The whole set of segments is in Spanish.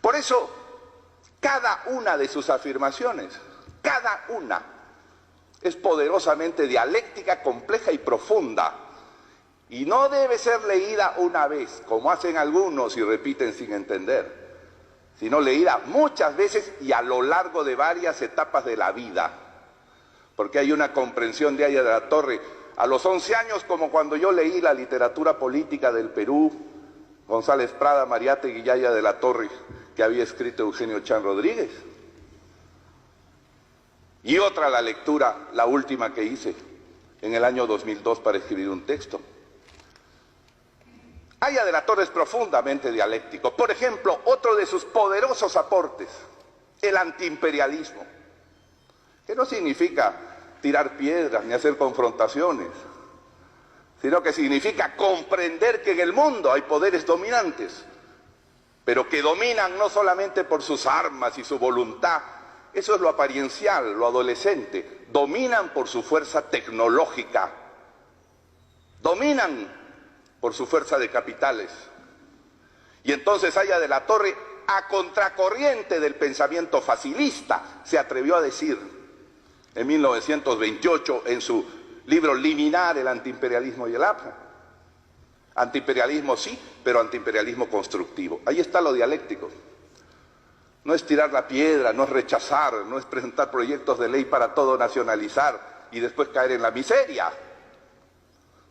Por eso, cada una de sus afirmaciones, cada una, es poderosamente dialéctica, compleja y profunda. Y no debe ser leída una vez, como hacen algunos y repiten sin entender, sino leída muchas veces y a lo largo de varias etapas de la vida. Porque hay una comprensión de Aya de la Torre. A los 11 años, como cuando yo leí la literatura política del Perú, González Prada, Mariátegui y Aya de la Torre, que había escrito Eugenio Chan Rodríguez. Y otra la lectura, la última que hice, en el año 2002 para escribir un texto. Aya de la Torre es profundamente dialéctico. Por ejemplo, otro de sus poderosos aportes, el antiimperialismo, que no significa tirar piedras ni hacer confrontaciones, sino que significa comprender que en el mundo hay poderes dominantes, pero que dominan no solamente por sus armas y su voluntad, eso es lo apariencial, lo adolescente, dominan por su fuerza tecnológica, dominan por su fuerza de capitales. Y entonces Aya de la Torre, a contracorriente del pensamiento facilista, se atrevió a decir en 1928 en su libro Liminar el antiimperialismo y el APRA. Antiimperialismo sí, pero antiimperialismo constructivo. Ahí está lo dialéctico. No es tirar la piedra, no es rechazar, no es presentar proyectos de ley para todo nacionalizar y después caer en la miseria,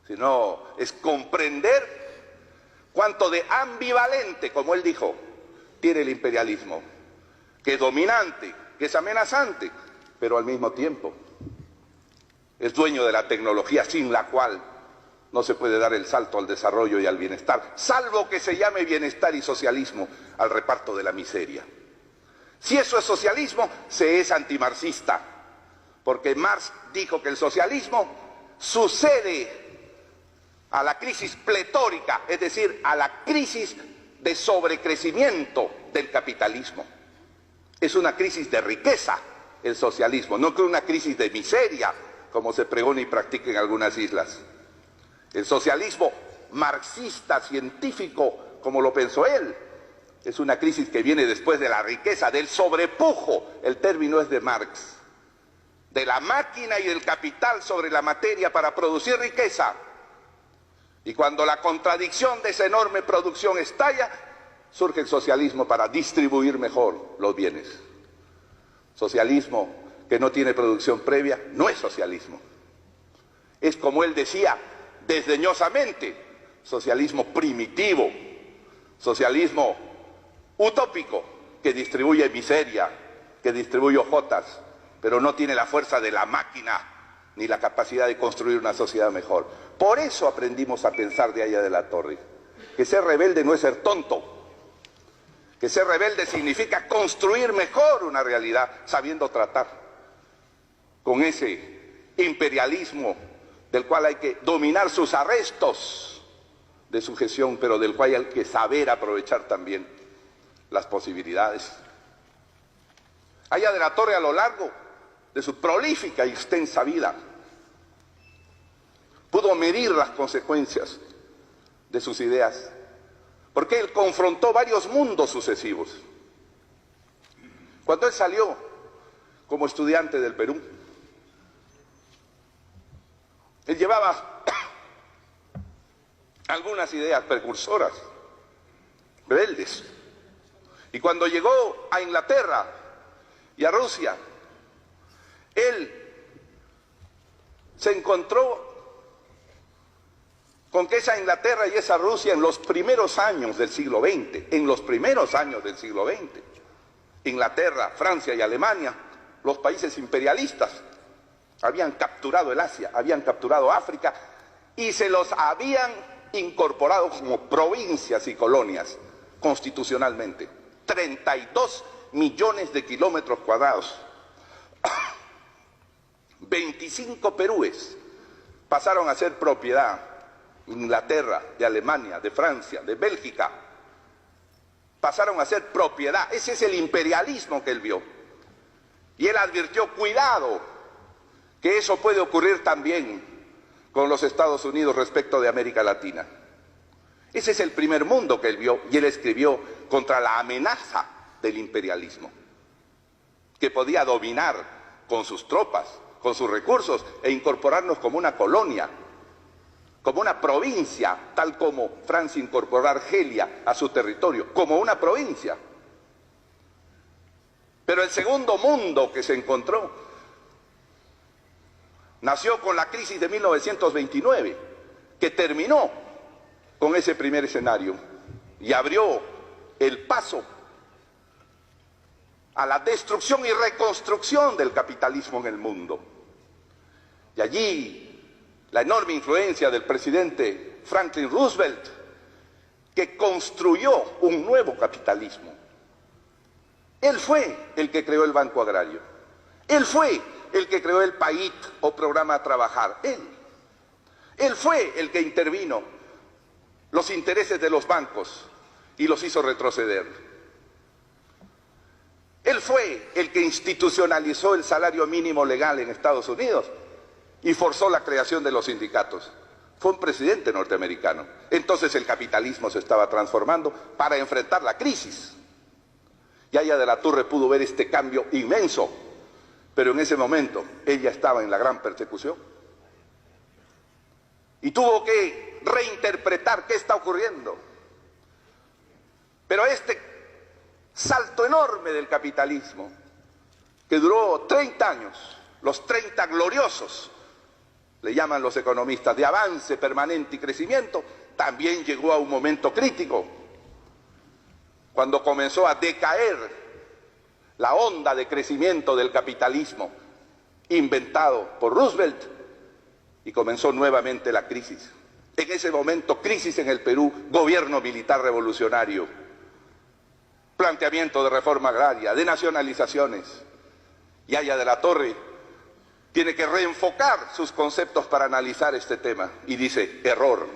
sino es comprender cuánto de ambivalente, como él dijo, tiene el imperialismo, que es dominante, que es amenazante, pero al mismo tiempo es dueño de la tecnología sin la cual no se puede dar el salto al desarrollo y al bienestar, salvo que se llame bienestar y socialismo al reparto de la miseria. Si eso es socialismo, se es antimarxista, porque Marx dijo que el socialismo sucede a la crisis pletórica, es decir, a la crisis de sobrecrecimiento del capitalismo. Es una crisis de riqueza el socialismo, no que una crisis de miseria, como se pregona y practica en algunas islas. El socialismo marxista, científico, como lo pensó él, es una crisis que viene después de la riqueza, del sobrepujo, el término es de Marx, de la máquina y del capital sobre la materia para producir riqueza. Y cuando la contradicción de esa enorme producción estalla, surge el socialismo para distribuir mejor los bienes. Socialismo que no tiene producción previa no es socialismo. Es, como él decía desdeñosamente, socialismo primitivo, socialismo utópico, que distribuye miseria, que distribuye hojotas, pero no tiene la fuerza de la máquina ni la capacidad de construir una sociedad mejor. Por eso aprendimos a pensar de Aya de la Torre, que ser rebelde no es ser tonto, que ser rebelde significa construir mejor una realidad, sabiendo tratar con ese imperialismo del cual hay que dominar sus arrestos de sujeción, pero del cual hay que saber aprovechar también las posibilidades. Aya de la Torre, a lo largo de su prolífica y extensa vida, pudo medir las consecuencias de sus ideas, porque él confrontó varios mundos sucesivos. Cuando él salió como estudiante del Perú, él llevaba algunas ideas precursoras, rebeldes, y cuando llegó a Inglaterra y a Rusia, él se encontró con que esa Inglaterra y esa Rusia en los primeros años del siglo XX, Inglaterra, Francia y Alemania, los países imperialistas, habían capturado el Asia, habían capturado África y se los habían incorporado como provincias y colonias constitucionalmente. 32 millones de kilómetros cuadrados. 25 Perúes pasaron a ser propiedad de Inglaterra, de Alemania, de Francia, de Bélgica. Pasaron a ser propiedad. Ese es el imperialismo que él vio. Y él advirtió, cuidado, que eso puede ocurrir también con los Estados Unidos respecto de América Latina. Ese es el primer mundo que él vio, y él escribió contra la amenaza del imperialismo, que podía dominar con sus tropas, con sus recursos, e incorporarnos como una colonia, como una provincia, tal como Francia incorporó a Argelia a su territorio, como una provincia. Pero el segundo mundo que se encontró nació con la crisis de 1929, que terminó con ese primer escenario y abrió el paso a la destrucción y reconstrucción del capitalismo en el mundo. Y allí la enorme influencia del presidente Franklin Roosevelt, que construyó un nuevo capitalismo. Él fue el que creó el Banco Agrario. Él fue el que creó el PAIT o Programa a Trabajar. Él fue el que intervino los intereses de los bancos y los hizo retroceder. Él fue el que institucionalizó el salario mínimo legal en Estados Unidos y forzó la creación de los sindicatos. Fue un presidente norteamericano. Entonces el capitalismo se estaba transformando para enfrentar la crisis. Yaya de la Torre pudo ver este cambio inmenso, pero en ese momento ella estaba en la gran persecución y tuvo que reinterpretar qué está ocurriendo. Pero este salto enorme del capitalismo, que duró 30 años, los 30 gloriosos, le llaman los economistas, de avance permanente y crecimiento, también llegó a un momento crítico, cuando comenzó a decaer la onda de crecimiento del capitalismo inventado por Roosevelt y comenzó nuevamente la crisis. En ese momento, crisis en el Perú, gobierno militar revolucionario, planteamiento de reforma agraria, de nacionalizaciones. Yaya de la Torre tiene que reenfocar sus conceptos para analizar este tema y dice, error,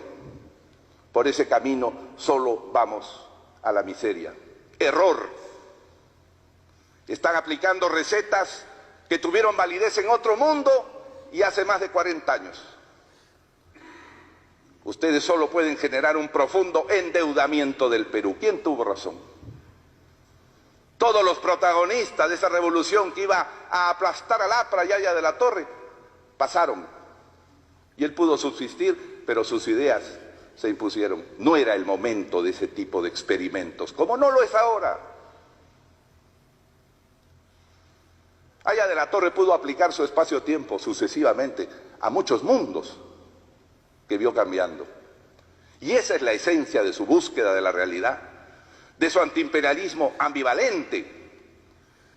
por ese camino solo vamos a la miseria. Error. Están aplicando recetas que tuvieron validez en otro mundo y hace más de 40 años. Ustedes solo pueden generar un profundo endeudamiento del Perú. ¿Quién tuvo razón? Todos los protagonistas de esa revolución que iba a aplastar al APRA, Yaya de la Torre, pasaron. Y él pudo subsistir, pero sus ideas se impusieron. No era el momento de ese tipo de experimentos, como no lo es ahora. Yaya de la Torre pudo aplicar su espacio-tiempo sucesivamente a muchos mundos que vio cambiando. Y esa es la esencia de su búsqueda de la realidad, de su antiimperialismo ambivalente,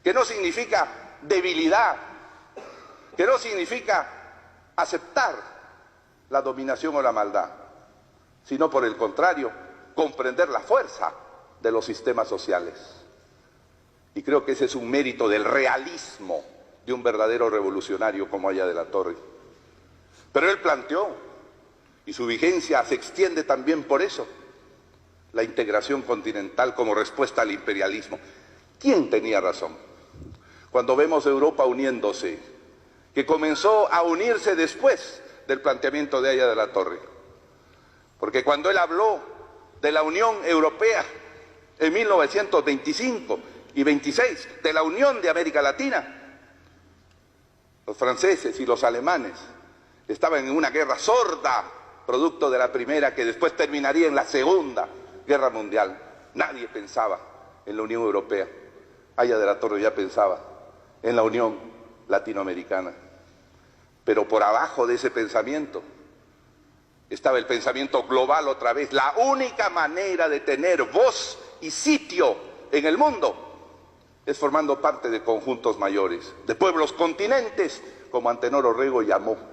que no significa debilidad, que no significa aceptar la dominación o la maldad, sino por el contrario, comprender la fuerza de los sistemas sociales. Y creo que ese es un mérito del realismo de un verdadero revolucionario como Yaya de la Torre. Pero él planteó, y su vigencia se extiende también por eso, la integración continental como respuesta al imperialismo. ¿Quién tenía razón? Cuando vemos Europa uniéndose, que comenzó a unirse después del planteamiento de Yaya de la Torre. Porque cuando él habló de la Unión Europea en 1925 y 26, de la Unión de América Latina, los franceses y los alemanes estaban en una guerra sorda, producto de la primera, que después terminaría en la Segunda Guerra Mundial. Nadie pensaba en la Unión Europea. Yaya de la Torre ya pensaba en la Unión Latinoamericana. Pero por abajo de ese pensamiento estaba el pensamiento global otra vez. La única manera de tener voz y sitio en el mundo es formando parte de conjuntos mayores, de pueblos continentes, como Antenor Orrego llamó